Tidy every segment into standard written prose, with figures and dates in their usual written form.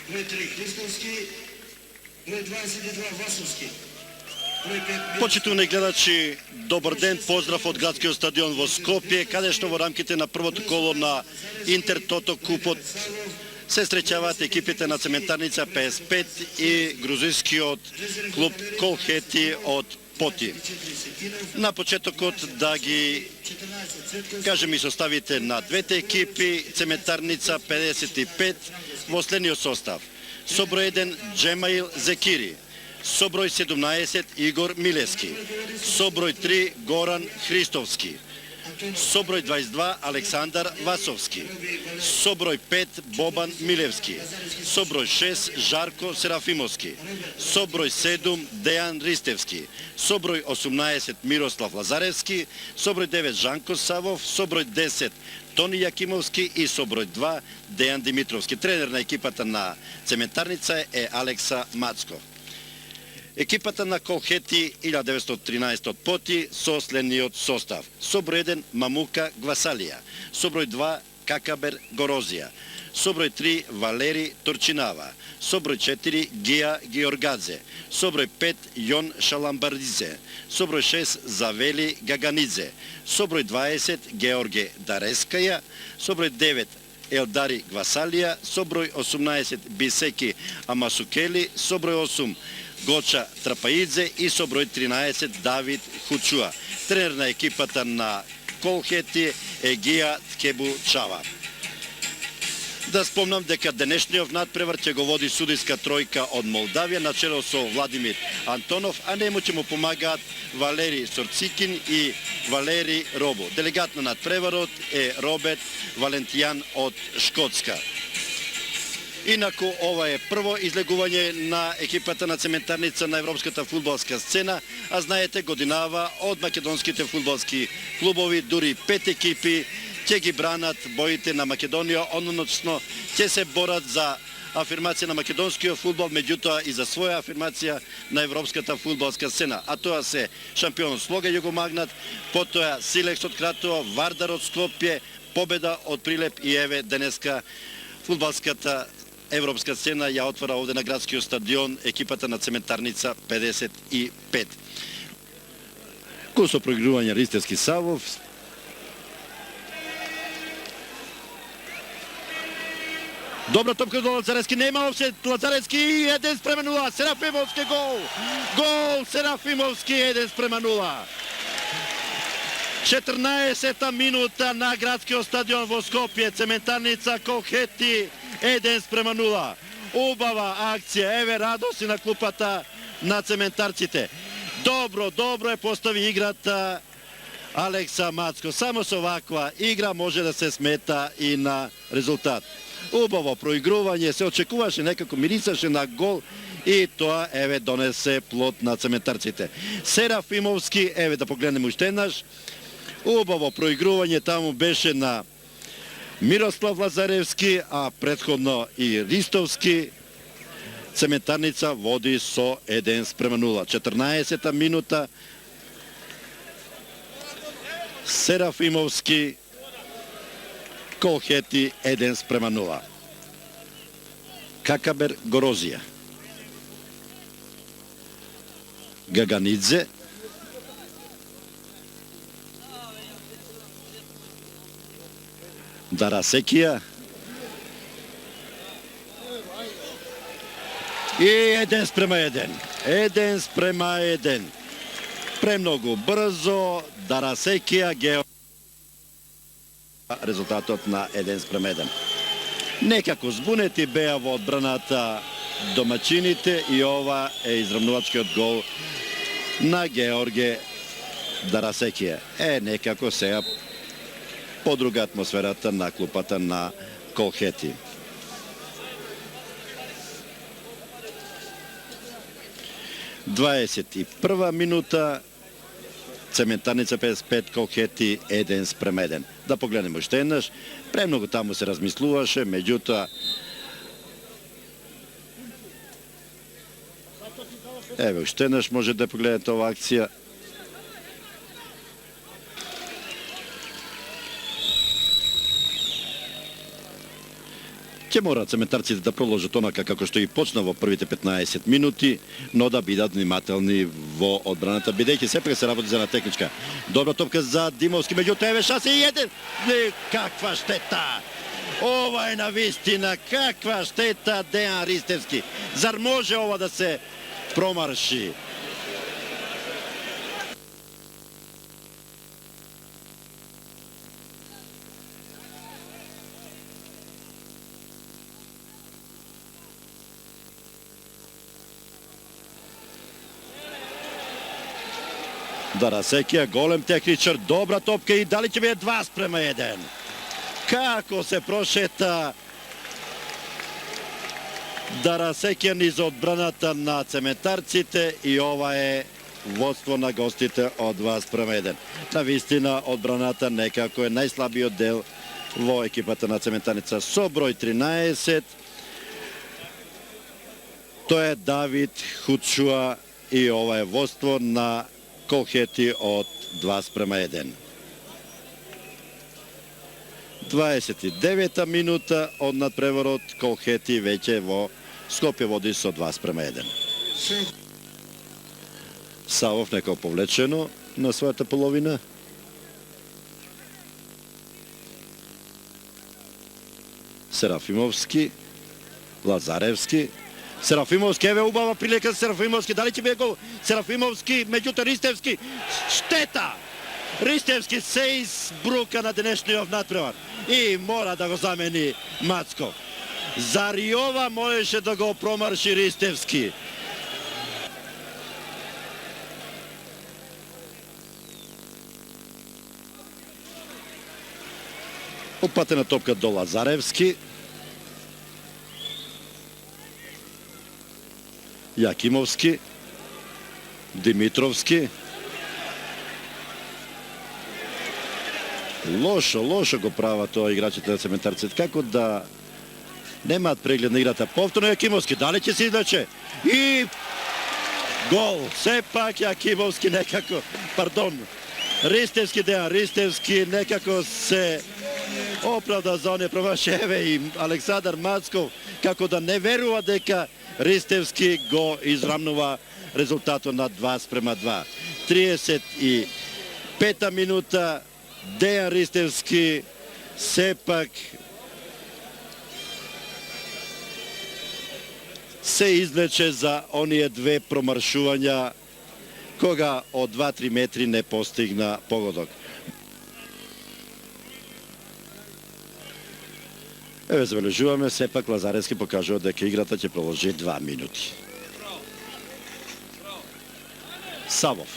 Брой 3 Христовски, брой 22 Васовски. Почитувани гледачи, добар ден, поздрав од градскиот стадион во Скопје, каде што во рамките на првото коло на Интер Тото Купот се среќаваат екипите на Цементарница 55 и грузинскиот клуб Колхети од Поти. На почетокот да ги кажем и составите на двете екипи. Цементарница 55 во следниот состав: со број 1 Джемаил Зекири, со број 17 Игор Милески, со број 3 Горан Христовски, со број 22 Александар Васовски, со број 5 Бобан Милевски, со број 6 Жарко Серафимовски, со број 7 Дејан Ристевски, со број 18 Мирослав Лазаревски, со број 9 Жанко Савов, со број 10 Тони Јакимовски и со број 2 Дејан Димитровски. Тренер на екипата на Цементарница е Алекса Мацко. Екипата на Колхети 1913 од Поти со следниот состав: со број 1 Мамука Гвасалија, со број 2 Какабер Горозија, со број 3 Валери Турчинава, со број 4 Гија Георгадзе, со број 5 Јон Шаламбардизе, со број 6 Завели Гаганидзе, со број 20 Георге Дарескаја, со број 9 Елдари Гвасалија, со број 18 Бисеки Амасукели, со број 8 Гоча Трапаидзе и со број 13 Давид Хучуа. Тренер на екипата на Колхети е Гија Ткебу Чава. Да спомнам дека денешниот надпревар ќе го води судиска тројка од Молдавија на чело со Владимир Антонов, а нему ќе му помагаат Валери Сорцикин и Валери Робо. Делегат на надпреварот е Роберт Валентијан од Шкотска. Инаку, ова е прво излегување на екипата на Цементарница на европската фудбалска сцена, а знаете, годинава од македонските фудбалски клубови, дури 5 екипи ќе ги бранат боите на Македонија, односно ќе се борат за афирмација на македонскиот фудбал, меѓутоа и за своја афирмација на европската фудбалска сцена. А тоа се шампионот Слога Југомагнат, потоа Силекс од Кратово, Вардар од Скопје, Победа од Прилеп и еве денеска фудбалската европска сцена ја отвара овде на градскиот стадион екипата на Цементарница 55. Кој со проигрување Ристевски Савов. Добра топка до Лазаревски, нема офсет, Лазаревски 1:0, Серафимовски гол. Гол Серафимовски 1:0. 14-та минута на градскиот стадион во Скопје. Цементарница Колхети 1:0. Убава акција, еве радост и на клупата на цементарците. Добро е постави играта Алекса Мацко. Само со ваква игра може да се смета и на резултат. Убаво проигрување, се очекуваше, некако мирисаше на гол и тоа еве донесе плод на цементарците. Серафимовски, еве да погледнеме уште еднаш. Убаво проигрување таму беше на Мирослав Лазаревски, а претходно и Ристовски. Цементарница води со 1:0. 14-та минута. Серафимовски, Колхети 1:0. Какабер Горозија, Гаганидзе, Дарасекија и 1:1. 1:1. Премногу брзо Дарасекија Гео резултатот на 1:1. Некако збунети беа во одбраната домачините и ова е изравнувачкиот гол на Георге Дарасекија. Некако сега подруга атмосферата на клупата на Колхети. Дваесет и прва минута. Цементарница 55, Колхети 1:1. Да погледнеме уште еднаш. Премногу таму се размислуваше, меѓутоа еве уште еднаш може да погледнете оваа акција. Ќе Ќе мора цементарците да продолжат онака како што и почна во првите 15 минути, но да бидат внимателни во одбраната, бидејќи сепак се работи за една техничка. Добра топка за Димовски, меѓутоа еве шанса и еден. Каква штета! Ова е навистина, каква штета Дејан Ристевски. Зар може ова да се промарши? Дарасекија, голем техничар, добра топка и дали ќе биде 2:1. Како се прошета Дарасекија низ одбраната на цементарците и ова е водство на гостите од 2:1. Навистина одбраната некако е најслабиот дел во екипата на цементарница со број 13. Тоа е Давид Хучуа и ова е водство на Колхети од 2:1. 29-та минута од надпреворот, Колхети веќе во Скопје води со 2:1. Савов некако повлечено на својата половина. Серафимовски, Лазаревски. Серафимовски, еве убава прилика за Серафимовски, дали ќе биде гол? Серафимовски, меѓутоа Ристевски, штета! Ристевски се избрука на денешниот надпревар и мора да го замени Мацко. Зар и ова можеше да го промарши Ристевски? Упатена топка до Лазаревски. Јакимовски, Димитровски. Лошо го прават тоа играчите на цементарците. Како да немаат преглед на играта. Повторно Јакимовски, дали ќе се излече? И гол. Сепак Јакимовски некако, Ристевски, Дејан Ристевски некако се оправда за оние промашаи. Еве и Александар Мацков како да не верува дека Ристевски го израмнува резултатот на 2:2. 35-та минута, Дејан Ристевски сепак се извлече за оние две промаршувања кога од 2-3 метри не постигна погодок. Еве забележуваме, сепак Лазаревски покажува дека играта ќе продолжи 2 минути. Савов.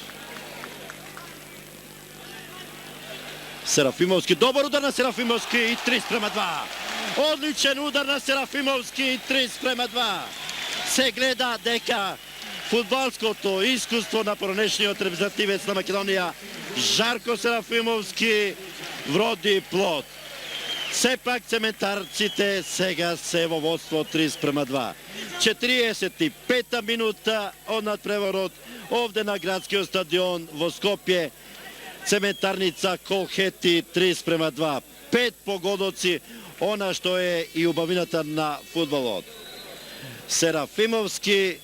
Серафимовски, добар удар на Серафимовски и 3:2. Одличен удар на Серафимовски и 3:2. Се гледа дека фудбалското искуство на поранешниот репрезентативец на Македонија Жарко Серафимовски вроди плод. Сепак цементарците сега се во водство 3:2. 45-та минута од надпреворот овде на градскиот стадион во Скопје. Цементарница Колхети 3:2. 5 погодоци, она што е и убавината на фудбалот. Серафимовски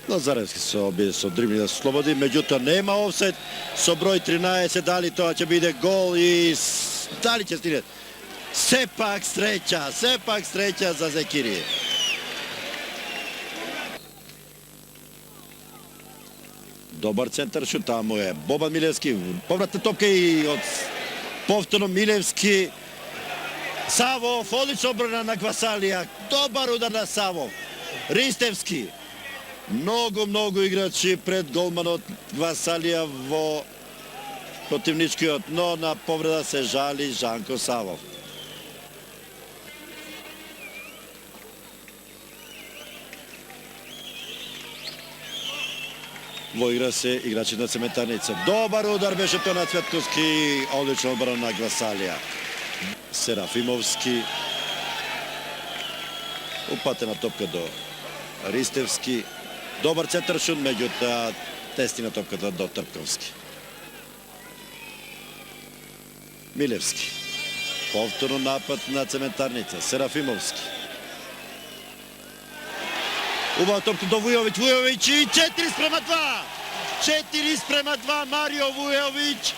Лазаревски се обиде со дрибли да слободи, меѓутоа нема офсайд со број 13, дали тоа ќе биде гол и дали ќе стигне. Сепак среќа за Зекири. Добар центар шут, таму е Бобан Милевски, повратна топка и од повторно Милевски. Савов, одлично одбрана на Гвасалија, добар удар на Савов. Ристевски. Многу играчи пред голманот Гвасалија во противничкиот, но на повреда се жали Жанко Савов. Во игра се играчи на цементарница. Добар удар беше тоа на Цветковски, одлично одбрана на Гвасалија. Серафимовски. Упатена топка до Ристевски. Добар центар шут, меѓутоа тестина топката до Трпковски. Милевски. Повторно напад на Цементарница. Серафимовски. Убава топка до Вујовиќ. Вујовиќ и 4:2. 4:2. Марио Вујовиќ.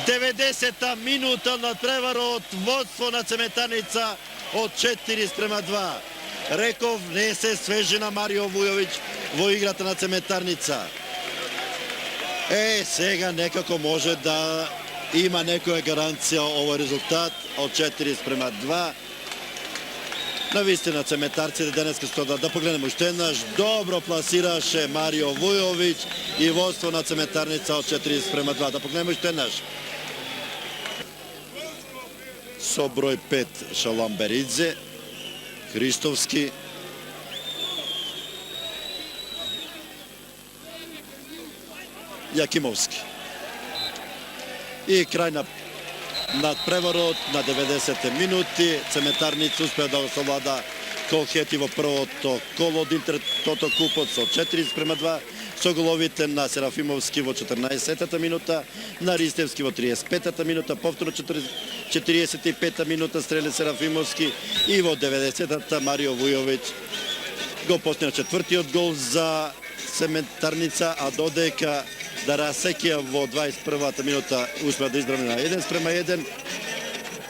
90-та минута на преварот. Водство на Цементарница од 4:2. Реков, не се свежи на Марио Вујовиќ во играта на Цементарница. Сега некако може да има некоја гаранција овој резултат од 4:2. Навистина цементарците денеска стода. Да погледнемо уште еднаш. Добро пласираше Марио Вујовиќ и водство на Цементарница од 4:2. Да погледнемо уште еднаш. Со број 5 Шаламберидзе, Христовски, Јакимовски. И крај на надпреварот на 90 минути. Цементарница успеа да освобода Колхети во првото коло од Интертото купот со 4:2, со головите на Серафимовски во 14-та минута, на Ристевски во 35-та минута, повторно 45-та минута стрели Серафимовски и во 90-та Марио Вујовиќ го постигна четвртиот гол за Цементарница, а додека Дарасекија во 21-та минута успеа да издрами на 1:1